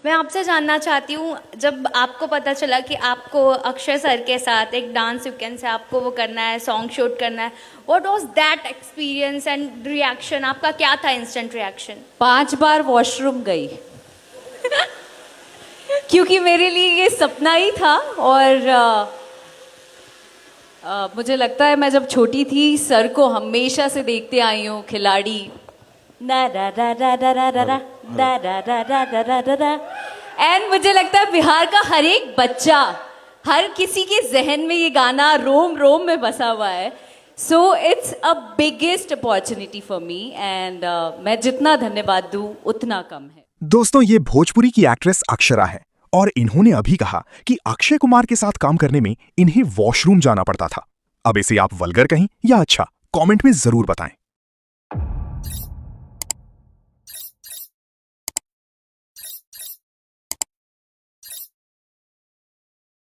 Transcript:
मैं आपसे जानना चाहती हूँ, जब आपको पता चला कि आपको अक्षय सर के साथ एक डांस सीक्वेंस है, आपको वो करना है, सॉन्ग शूट करना है, what was that experience and reaction? आपका क्या था इंस्टेंट रिएक्शन? 5 बार वॉशरूम गई क्योंकि मेरे लिए ये सपना ही था। और मुझे लगता है मैं जब छोटी थी सर को हमेशा से देखते आई हूँ खिलाड़ी ना रा रा रा रा रा रा रा रा रा रा रा रा रा रा रा। एंड मुझे लगता है बिहार का हर एक बच्चा, हर किसी के जहन में ये गाना रोम रोम में बसा हुआ है। So it's a biggest opportunity for me and मैं जितना धन्यवाद दूँ उतना कम है। दोस्तों, ये भोजपुरी की एक्ट्रेस अक्षरा है और इन्होंने अभी कहा कि अक्षय कुमार के साथ काम करने में इन्हें वॉशरूम जाना पड़ता था। अब इसे आप वल्गर कहें या अच्छा, कमेंट में जरूर बताएं।